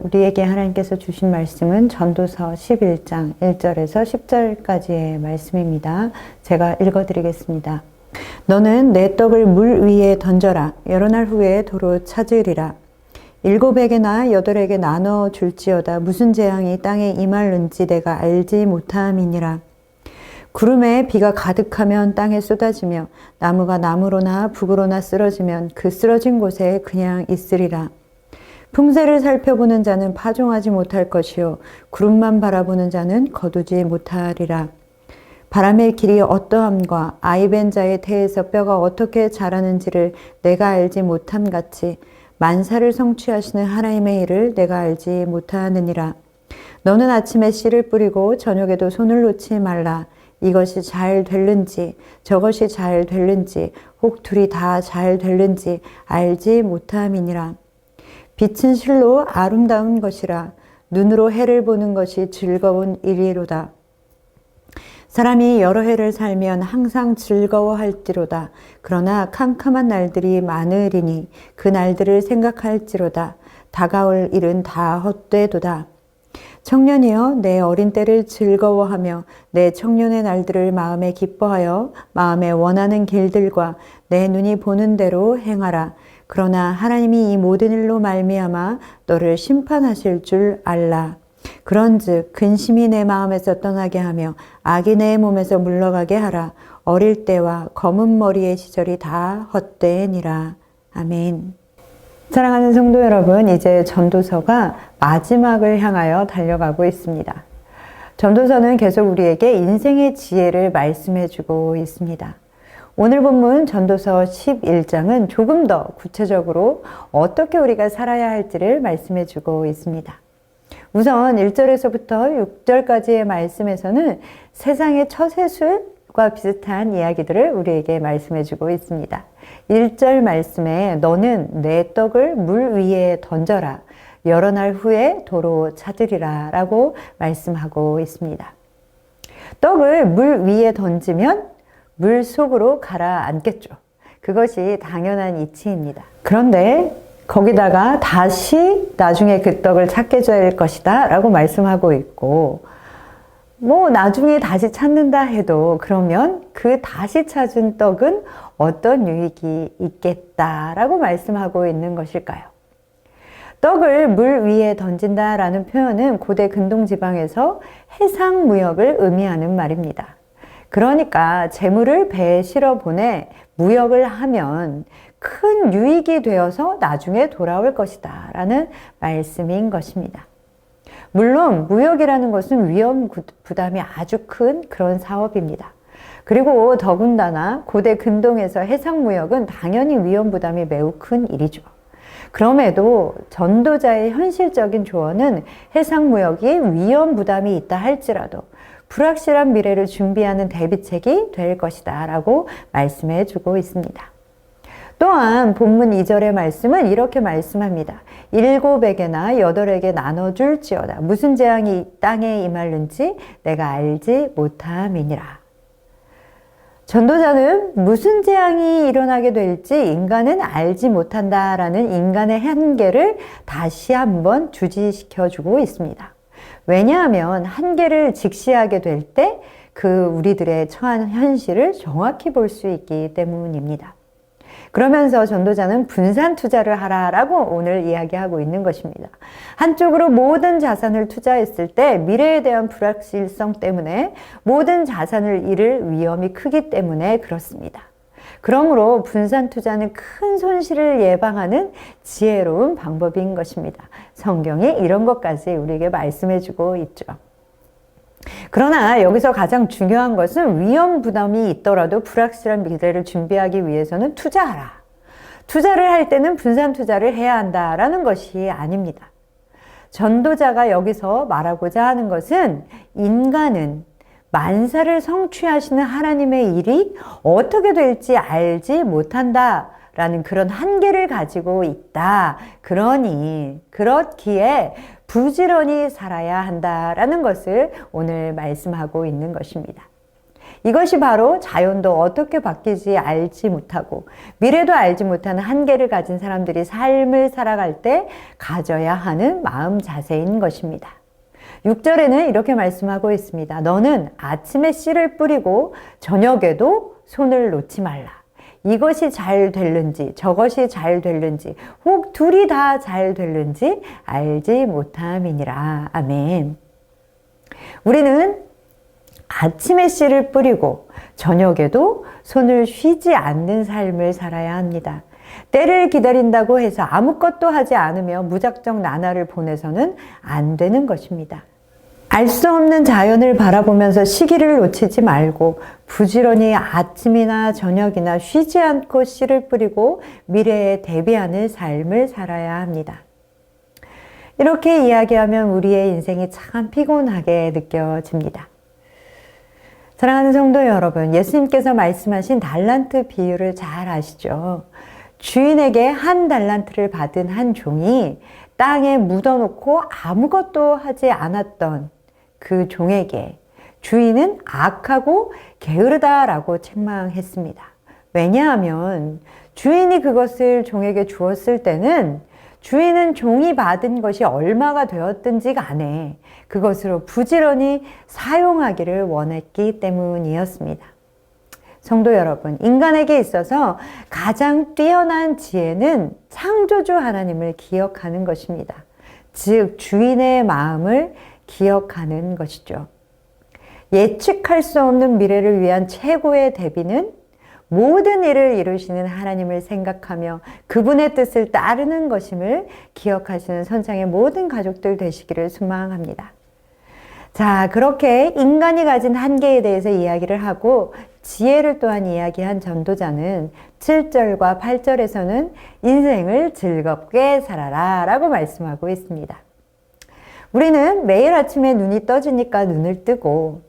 우리에게 하나님께서 주신 말씀은 전도서 11장 1절에서 10절까지의 말씀입니다. 제가 읽어드리겠습니다. 너는 내 떡을 물 위에 던져라. 여러 날 후에 도로 찾으리라. 7에게나 8에게 나눠 줄지어다. 무슨 재앙이 땅에 임할는지 내가 알지 못함이니라. 구름에 비가 가득하면 땅에 쏟아지며 나무가 나무로나 북으로나 쓰러지면 그 쓰러진 곳에 그냥 있으리라. 풍세를 살펴보는 자는 파종하지 못할 것이요 구름만 바라보는 자는 거두지 못하리라. 바람의 길이 어떠함과 아이벤 자의 태에서 뼈가 어떻게 자라는지를 내가 알지 못함 같이 만사를 성취하시는 하나님의 일을 내가 알지 못하느니라. 너는 아침에 씨를 뿌리고 저녁에도 손을 놓지 말라. 이것이 잘 될는지 저것이 잘 될는지 혹 둘이 다 잘 될는지 알지 못함이니라. 빛은 실로 아름다운 것이라. 눈으로 해를 보는 것이 즐거운 일이로다. 사람이 여러 해를 살면 항상 즐거워할지로다. 그러나 캄캄한 날들이 많으리니 그 날들을 생각할지로다. 다가올 일은 다 헛되도다. 청년이여 내 어린 때를 즐거워하며 내 청년의 날들을 마음에 기뻐하여 마음에 원하는 길들과 내 눈이 보는 대로 행하라. 그러나 하나님이 이 모든 일로 말미암아 너를 심판하실 줄 알라. 그런즉 근심이 내 마음에서 떠나게 하며 악이 내 몸에서 물러가게 하라. 어릴 때와 검은 머리의 시절이 다 헛되니라. 아멘. 사랑하는 성도 여러분, 이제 전도서가 마지막을 향하여 달려가고 있습니다. 전도서는 계속 우리에게 인생의 지혜를 말씀해주고 있습니다. 오늘 본문 전도서 11장은 조금 더 구체적으로 어떻게 우리가 살아야 할지를 말씀해주고 있습니다. 우선 1절에서부터 6절까지의 말씀에서는 세상의 처세술과 비슷한 이야기들을 우리에게 말씀해주고 있습니다. 1절 말씀에 너는 내 떡을 물 위에 던져라. 여러 날 후에 도로 찾으리라 라고 말씀하고 있습니다. 떡을 물 위에 던지면 물 속으로 가라앉겠죠. 그것이 당연한 이치입니다. 그런데 거기다가 다시 나중에 그 떡을 찾게 될 것이다 라고 말씀하고 있고, 나중에 다시 찾는다 해도 그러면 그 다시 찾은 떡은 어떤 유익이 있겠다라고 말씀하고 있는 것일까요? 떡을 물 위에 던진다라는 표현은 고대 근동지방에서 해상무역을 의미하는 말입니다. 그러니까 재물을 배에 실어 보내 무역을 하면 큰 유익이 되어서 나중에 돌아올 것이다 라는 말씀인 것입니다. 물론 무역이라는 것은 위험 부담이 아주 큰 그런 사업입니다. 그리고 더군다나 고대 근동에서 해상무역은 당연히 위험 부담이 매우 큰 일이죠. 그럼에도 전도자의 현실적인 조언은 해상무역이 위험 부담이 있다 할지라도 불확실한 미래를 준비하는 대비책이 될 것이다 라고 말씀해 주고 있습니다. 또한 본문 2절의 말씀은 이렇게 말씀합니다. 7에게나 8에게 나눠줄지어다. 무슨 재앙이 땅에 임할는지 내가 알지 못함이니라. 전도자는 무슨 재앙이 일어나게 될지 인간은 알지 못한다라는 인간의 한계를 다시 한번 주지시켜주고 있습니다. 왜냐하면 한계를 직시하게 될 때 그 우리들의 처한 현실을 정확히 볼 수 있기 때문입니다. 그러면서 전도자는 분산 투자를 하라라고 오늘 이야기하고 있는 것입니다. 한쪽으로 모든 자산을 투자했을 때 미래에 대한 불확실성 때문에 모든 자산을 잃을 위험이 크기 때문에 그렇습니다. 그러므로 분산 투자는 큰 손실을 예방하는 지혜로운 방법인 것입니다. 성경이 이런 것까지 우리에게 말씀해주고 있죠. 그러나 여기서 가장 중요한 것은 위험 부담이 있더라도 불확실한 미래를 준비하기 위해서는 투자하라. 투자를 할 때는 분산 투자를 해야 한다라는 것이 아닙니다. 전도자가 여기서 말하고자 하는 것은 인간은 만사를 성취하시는 하나님의 일이 어떻게 될지 알지 못한다라는 그런 한계를 가지고 있다. 그렇기에 부지런히 살아야 한다라는 것을 오늘 말씀하고 있는 것입니다. 이것이 바로 자연도 어떻게 바뀔지 알지 못하고 미래도 알지 못하는 한계를 가진 사람들이 삶을 살아갈 때 가져야 하는 마음 자세인 것입니다. 6절에는 이렇게 말씀하고 있습니다. 너는 아침에 씨를 뿌리고 저녁에도 손을 놓지 말라. 이것이 잘 될는지 저것이 잘 될는지 혹 둘이 다 잘 될는지 알지 못함이니라. 아멘. 우리는 아침에 씨를 뿌리고 저녁에도 손을 쉬지 않는 삶을 살아야 합니다. 때를 기다린다고 해서 아무것도 하지 않으며 무작정 나날을 보내서는 안 되는 것입니다. 알 수 없는 자연을 바라보면서 시기를 놓치지 말고 부지런히 아침이나 저녁이나 쉬지 않고 씨를 뿌리고 미래에 대비하는 삶을 살아야 합니다. 이렇게 이야기하면 우리의 인생이 참 피곤하게 느껴집니다. 사랑하는 성도 여러분, 예수님께서 말씀하신 달란트 비유를 잘 아시죠? 주인에게 한 달란트를 받은 한 종이 땅에 묻어놓고 아무것도 하지 않았던 그 종에게 주인은 악하고 게으르다라고 책망했습니다. 왜냐하면 주인이 그것을 종에게 주었을 때는 주인은 종이 받은 것이 얼마가 되었든지 간에 그것으로 부지런히 사용하기를 원했기 때문이었습니다. 성도 여러분, 인간에게 있어서 가장 뛰어난 지혜는 창조주 하나님을 기억하는 것입니다. 즉, 주인의 마음을 기억하는 것이죠. 예측할 수 없는 미래를 위한 최고의 대비는 모든 일을 이루시는 하나님을 생각하며 그분의 뜻을 따르는 것임을 기억하시는 선창의 모든 가족들 되시기를 소망합니다. 자, 그렇게 인간이 가진 한계에 대해서 이야기를 하고 지혜를 또한 이야기한 전도자는 7절과 8절에서는 인생을 즐겁게 살아라 라고 말씀하고 있습니다. 우리는 매일 아침에 눈이 떠지니까 눈을 뜨고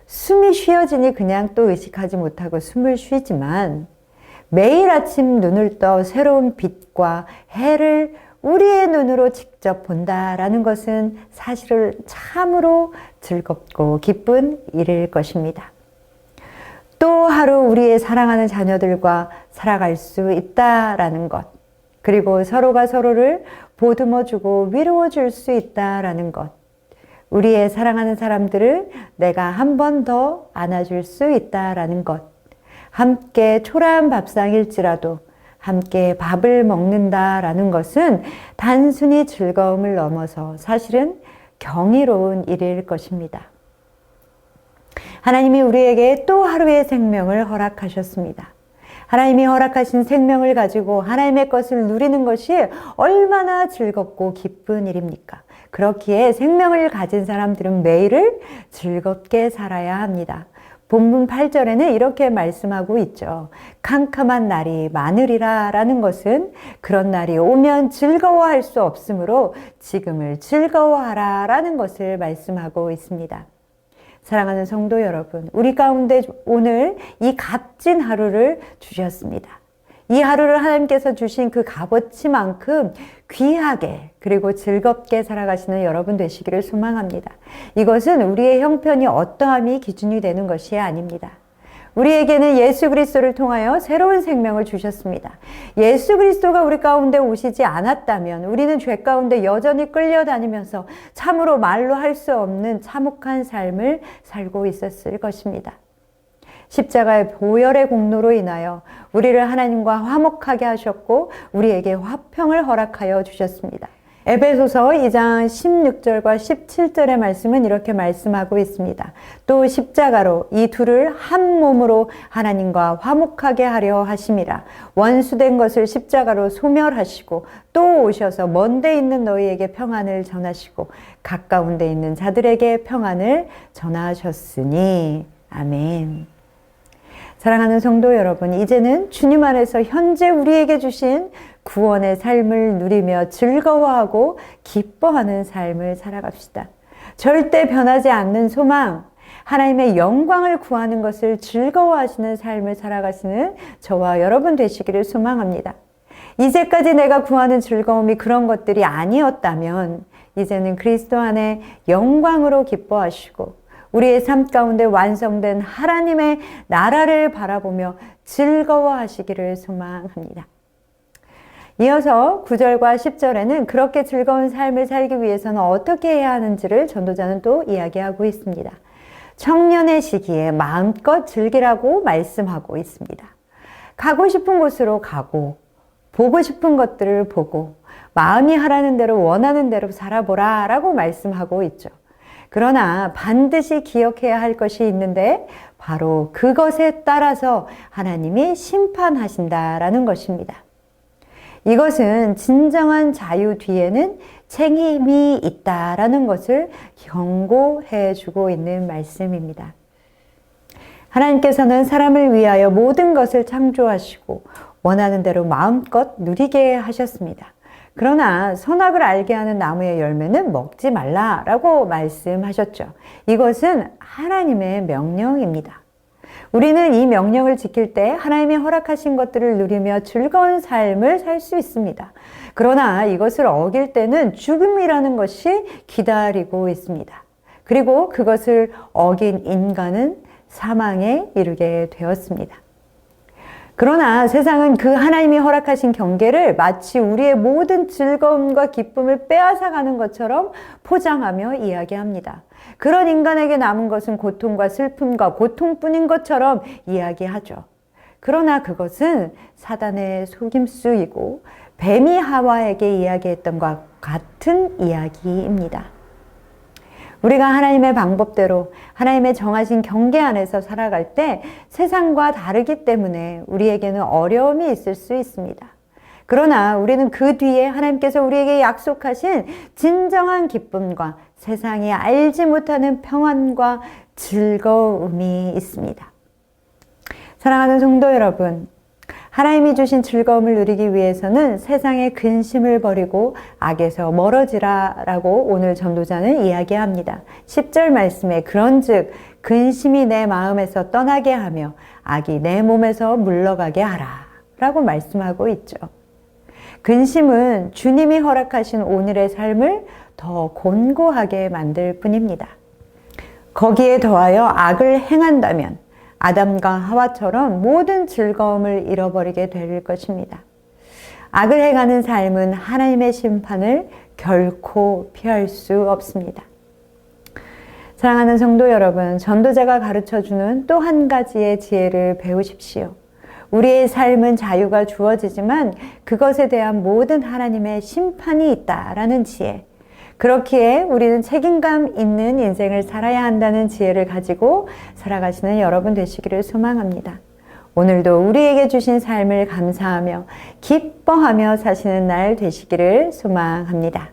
숨이 쉬어지니 그냥 또 의식하지 못하고 숨을 쉬지만 매일 아침 눈을 떠 새로운 빛과 해를 우리의 눈으로 직접 본다라는 것은 사실은 참으로 즐겁고 기쁜 일일 것입니다. 또 하루 우리의 사랑하는 자녀들과 살아갈 수 있다라는 것, 그리고 서로가 서로를 보듬어주고 위로워줄 수 있다라는 것, 우리의 사랑하는 사람들을 내가 한 번 더 안아줄 수 있다라는 것, 함께 초라한 밥상일지라도 함께 밥을 먹는다라는 것은 단순히 즐거움을 넘어서 사실은 경이로운 일일 것입니다. 하나님이 우리에게 또 하루의 생명을 허락하셨습니다. 하나님이 허락하신 생명을 가지고 하나님의 것을 누리는 것이 얼마나 즐겁고 기쁜 일입니까? 그렇기에 생명을 가진 사람들은 매일을 즐겁게 살아야 합니다. 본문 8절에는 이렇게 말씀하고 있죠. 캄캄한 날이 많으리라 라는 것은 그런 날이 오면 즐거워할 수 없으므로 지금을 즐거워하라 라는 것을 말씀하고 있습니다. 사랑하는 성도 여러분, 우리 가운데 오늘 이 값진 하루를 주셨습니다. 이 하루를 하나님께서 주신 그 값어치만큼 귀하게 그리고 즐겁게 살아가시는 여러분 되시기를 소망합니다. 이것은 우리의 형편이 어떠함이 기준이 되는 것이 아닙니다. 우리에게는 예수 그리스도를 통하여 새로운 생명을 주셨습니다. 예수 그리스도가 우리 가운데 오시지 않았다면 우리는 죄 가운데 여전히 끌려다니면서 참으로 말로 할 수 없는 참혹한 삶을 살고 있었을 것입니다. 십자가의 보혈의 공로로 인하여 우리를 하나님과 화목하게 하셨고 우리에게 화평을 허락하여 주셨습니다. 에베소서 2장 16절과 17절의 말씀은 이렇게 말씀하고 있습니다. 또 십자가로 이 둘을 한 몸으로 하나님과 화목하게 하려 하심이라. 원수된 것을 십자가로 소멸하시고 또 오셔서 먼 데 있는 너희에게 평안을 전하시고 가까운 데 있는 자들에게 평안을 전하셨으니. 아멘. 사랑하는 성도 여러분, 이제는 주님 안에서 현재 우리에게 주신 구원의 삶을 누리며 즐거워하고 기뻐하는 삶을 살아갑시다. 절대 변하지 않는 소망, 하나님의 영광을 구하는 것을 즐거워하시는 삶을 살아가시는 저와 여러분 되시기를 소망합니다. 이제까지 내가 구하는 즐거움이 그런 것들이 아니었다면 이제는 그리스도 안에 영광으로 기뻐하시고 우리의 삶 가운데 완성된 하나님의 나라를 바라보며 즐거워하시기를 소망합니다. 이어서 9절과 10절에는 그렇게 즐거운 삶을 살기 위해서는 어떻게 해야 하는지를 전도자는 또 이야기하고 있습니다. 청년의 시기에 마음껏 즐기라고 말씀하고 있습니다. 가고 싶은 곳으로 가고, 보고 싶은 것들을 보고, 마음이 하라는 대로 원하는 대로 살아보라 라고 말씀하고 있죠. 그러나 반드시 기억해야 할 것이 있는데 바로 그것에 따라서 하나님이 심판하신다라는 것입니다. 이것은 진정한 자유 뒤에는 책임이 있다라는 것을 경고해 주고 있는 말씀입니다. 하나님께서는 사람을 위하여 모든 것을 창조하시고 원하는 대로 마음껏 누리게 하셨습니다. 그러나 선악을 알게 하는 나무의 열매는 먹지 말라라고 말씀하셨죠. 이것은 하나님의 명령입니다. 우리는 이 명령을 지킬 때 하나님이 허락하신 것들을 누리며 즐거운 삶을 살 수 있습니다. 그러나 이것을 어길 때는 죽음이라는 것이 기다리고 있습니다. 그리고 그것을 어긴 인간은 사망에 이르게 되었습니다. 그러나 세상은 그 하나님이 허락하신 경계를 마치 우리의 모든 즐거움과 기쁨을 빼앗아가는 것처럼 포장하며 이야기합니다. 그런 인간에게 남은 것은 고통과 슬픔과 고통뿐인 것처럼 이야기하죠. 그러나 그것은 사단의 속임수이고 뱀이 하와에게 이야기했던 것과 같은 이야기입니다. 우리가 하나님의 방법대로 하나님의 정하신 경계 안에서 살아갈 때 세상과 다르기 때문에 우리에게는 어려움이 있을 수 있습니다. 그러나 우리는 그 뒤에 하나님께서 우리에게 약속하신 진정한 기쁨과 세상이 알지 못하는 평안과 즐거움이 있습니다. 사랑하는 성도 여러분, 하나님이 주신 즐거움을 누리기 위해서는 세상의 근심을 버리고 악에서 멀어지라 라고 오늘 전도자는 이야기합니다. 10절 말씀에 그런즉 근심이 내 마음에서 떠나게 하며 악이 내 몸에서 물러가게 하라 라고 말씀하고 있죠. 근심은 주님이 허락하신 오늘의 삶을 더 곤고하게 만들 뿐입니다. 거기에 더하여 악을 행한다면 아담과 하와처럼 모든 즐거움을 잃어버리게 될 것입니다. 악을 행하는 삶은 하나님의 심판을 결코 피할 수 없습니다. 사랑하는 성도 여러분, 전도자가 가르쳐주는 또 한 가지의 지혜를 배우십시오. 우리의 삶은 자유가 주어지지만 그것에 대한 모든 하나님의 심판이 있다라는 지혜. 그렇기에 우리는 책임감 있는 인생을 살아야 한다는 지혜를 가지고 살아가시는 여러분 되시기를 소망합니다. 오늘도 우리에게 주신 삶을 감사하며 기뻐하며 사시는 날 되시기를 소망합니다.